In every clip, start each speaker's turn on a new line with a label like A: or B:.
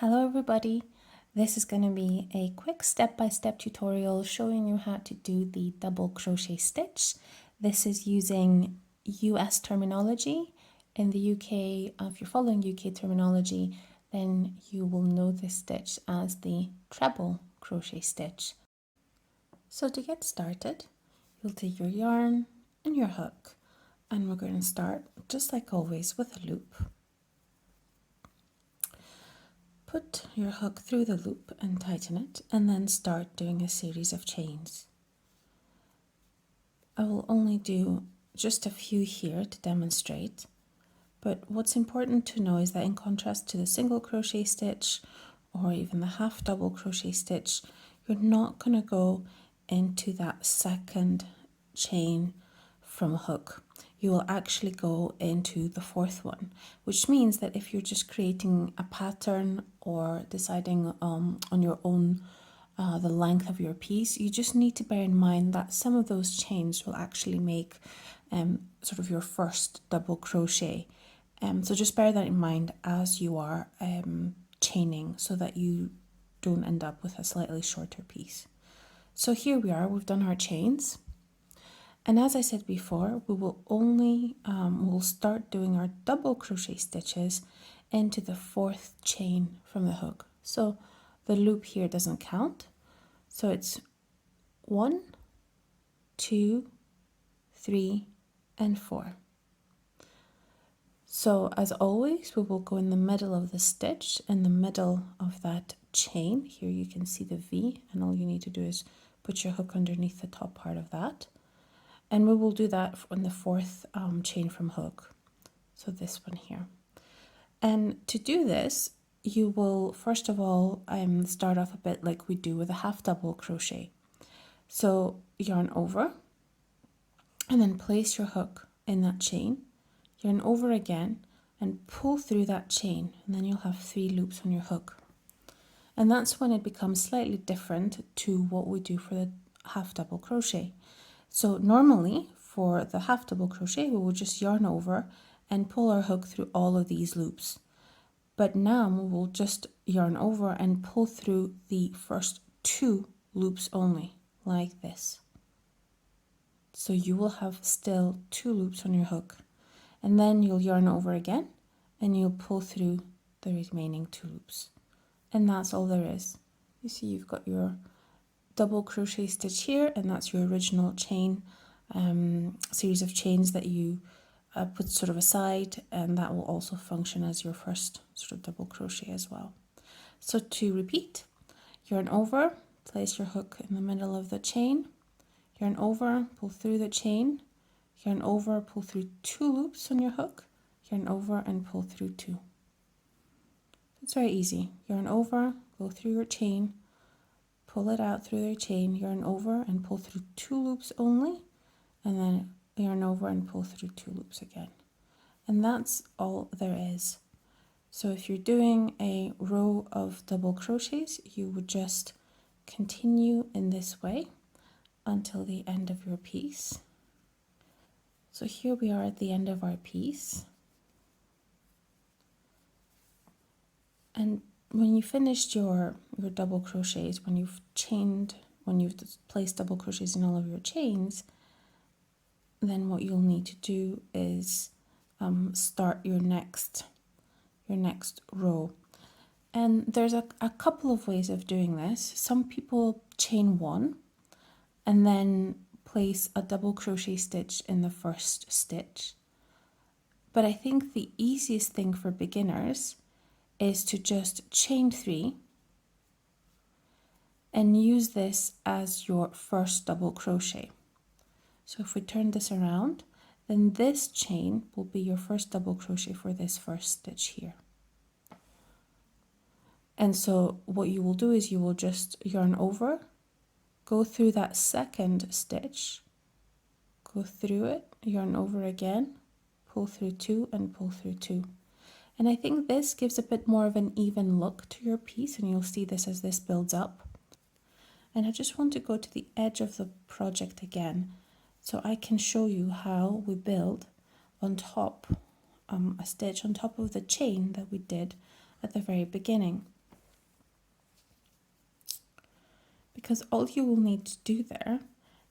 A: Hello everybody, this is going to be a quick step-by-step tutorial showing you how to do the double crochet stitch. This is using US terminology. In the UK, if you're following UK terminology, then you will know this stitch as the treble crochet stitch. So to get started, you'll take your yarn and your hook, and we're going to start just like always with a loop. Put your hook through the loop and tighten it, and then start doing a series of chains. I will only do just a few here to demonstrate, but what's important to know is that in contrast to the single crochet stitch or even the half double crochet stitch, you're not going to go into that second chain from a hook. You will actually go into the fourth one, which means that if you're just creating a pattern or deciding on your own the length of your piece, you just need to bear in mind that some of those chains will actually make sort of your first double crochet. So just bear that in mind as you are chaining, so that you don't end up with a slightly shorter piece. So here we are, we've done our chains. And as I said before, we will only we'll start doing our double crochet stitches into the fourth chain from the hook. So the loop here doesn't count. So it's 1, 2, 3, and 4. So as always, we will go in the middle of the stitch, in the middle of that chain. Here you can see the V, and all you need to do is put your hook underneath the top part of that. And we will do that on the fourth chain from hook. So this one here. And to do this, you will first of all start off a bit like we do with a half double crochet. So yarn over, and then place your hook in that chain, yarn over again, and pull through that chain, and then you'll have 3 loops on your hook. And that's when it becomes slightly different to what we do for the half double crochet. So normally for the half double crochet, we will just yarn over and pull our hook through all of these loops. But now we will just yarn over and pull through the first 2 loops only, like this. So you will have still 2 loops on your hook, and then you'll yarn over again and you'll pull through the remaining 2 loops. And that's all there is. You see you've got your double crochet stitch here, and that's your original chain series of chains that you put sort of aside, and that will also function as your first sort of double crochet as well. So to repeat, yarn over, place your hook in the middle of the chain, yarn over, pull through the chain, yarn over, pull through 2 loops on your hook, yarn over and pull through 2. It's very easy. Yarn over, go through your chain, pull it out through your chain, yarn over and pull through 2 loops only, and then yarn over and pull through 2 loops again. And that's all there is. So if you're doing a row of double crochets, you would just continue in this way until the end of your piece. So here we are at the end of our piece. And when you finished your double crochets, when you've placed double crochets in all of your chains, then what you'll need to do is start your next row. And there's a couple of ways of doing this. Some people chain 1 and then place a double crochet stitch in the first stitch. But I think the easiest thing for beginners is to just chain 3 and use this as your first double crochet. So if we turn this around, then this chain will be your first double crochet for this first stitch here. And so what you will do is you will just yarn over, go through that second stitch, go through it, yarn over again, pull through 2 and pull through 2. And I think this gives a bit more of an even look to your piece, and you'll see this as this builds up. And I just want to go to the edge of the project again, so I can show you how we build on top, a stitch on top of the chain that we did at the very beginning. because all you will need to do there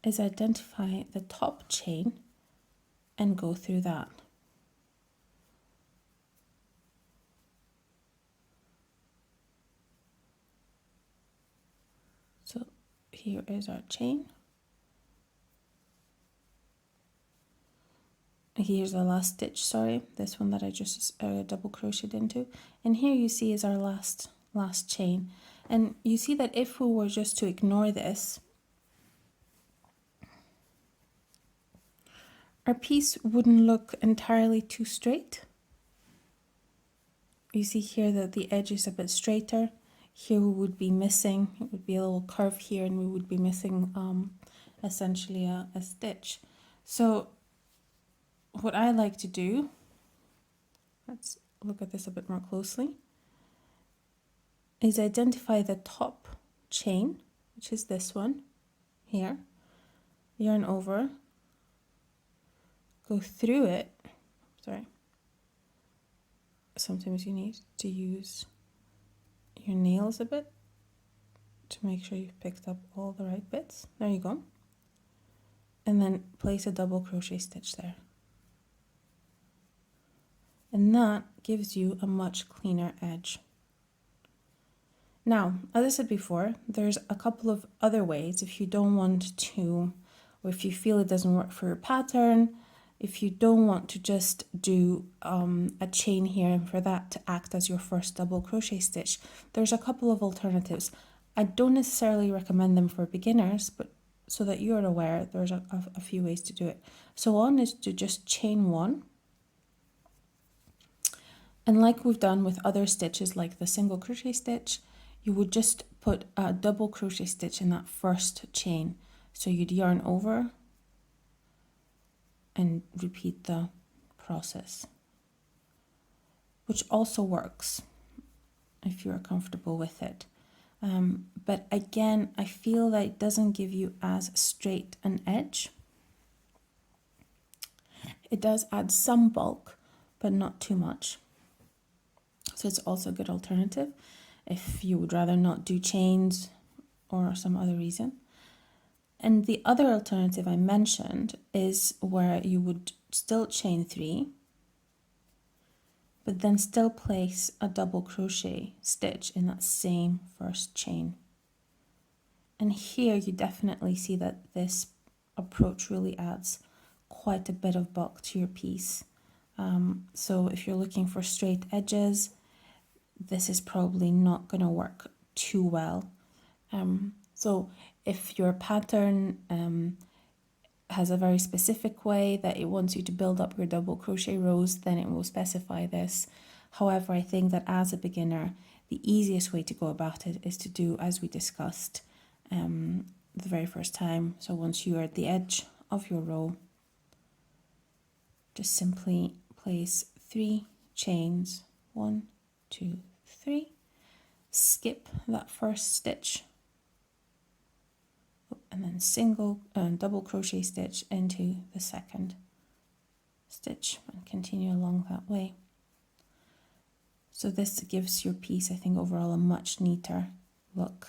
A: is identify the top chain and go through that. So here is our chain. Here's the last stitch, sorry, this one that I just double crocheted into. And here you see is our last chain. And you see that if we were just to ignore this, our piece wouldn't look entirely too straight. You see here that the edge is a bit straighter. Here we would be missing, it would be a little curve here, and we would be missing essentially a stitch. So what I like to do, let's look at this a bit more closely, is identify the top chain, which is this one here, yarn over, go through it, sorry, sometimes you need to use your nails a bit to make sure you've picked up all the right bits. There you go. And then place a double crochet stitch there. And that gives you a much cleaner edge. Now, as I said before, there's a couple of other ways if you don't want to, or if you feel it doesn't work for your pattern, if you don't want to just do a chain here and for that to act as your first double crochet stitch, there's a couple of alternatives. I don't necessarily recommend them for beginners, but so that you're aware, there's a few ways to do it. So one is to just chain one. And like we've done with other stitches, like the single crochet stitch, you would just put a double crochet stitch in that first chain. So you'd yarn over and repeat the process, which also works if you're comfortable with it. But again, I feel that it doesn't give you as straight an edge. It does add some bulk, but not too much. So it's also a good alternative if you would rather not do chains or some other reason. And the other alternative I mentioned is where you would still chain 3, but then still place a double crochet stitch in that same first chain. And here you definitely see that this approach really adds quite a bit of bulk to your piece. So if you're looking for straight edges, this is probably not going to work too well. So if your pattern has a very specific way that it wants you to build up your double crochet rows, then it will specify this. However, I think that as a beginner, the easiest way to go about it is to do as we discussed the very first time. So once you are at the edge of your row, just simply place 3 chains, 1, 2, 3, skip that first stitch, and then single double crochet stitch into the second stitch and continue along that way. So this gives your piece, I think, overall a much neater look.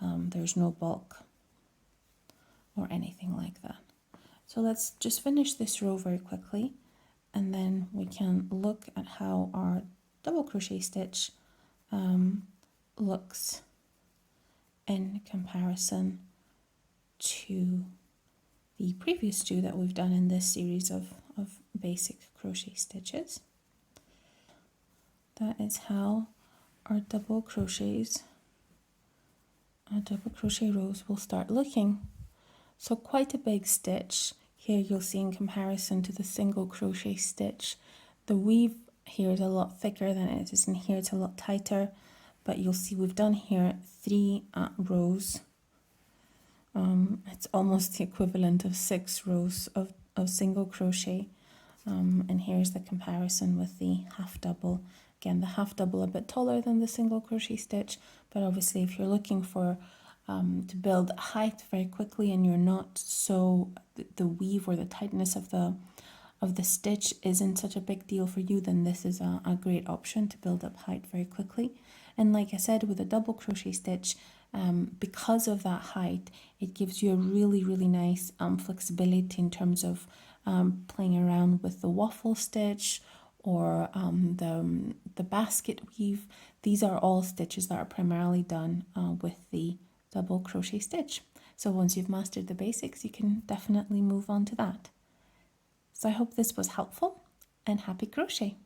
A: There's no bulk or anything like that. So let's just finish this row very quickly, and then we can look at how our double crochet stitch looks in comparison to the previous 2 that we've done in this series of basic crochet stitches. That is how our double crochet rows will start looking. So quite a big stitch. Here you'll see in comparison to the single crochet stitch, the weave here is a lot thicker than it is in here, it's a lot tighter, but you'll see we've done here 3 rows. It's almost the equivalent of 6 rows of single crochet. And here's the comparison with the half double. Again, the half double a bit taller than the single crochet stitch, but obviously if you're looking for to build height very quickly and you're not so, the weave or the tightness of the stitch isn't such a big deal for you, then this is a great option to build up height very quickly. And like I said, with a double crochet stitch, because of that height, it gives you a really, really nice flexibility in terms of playing around with the waffle stitch or the basket weave. These are all stitches that are primarily done with the double crochet stitch. So once you've mastered the basics, you can definitely move on to that. So I hope this was helpful, and happy crochet!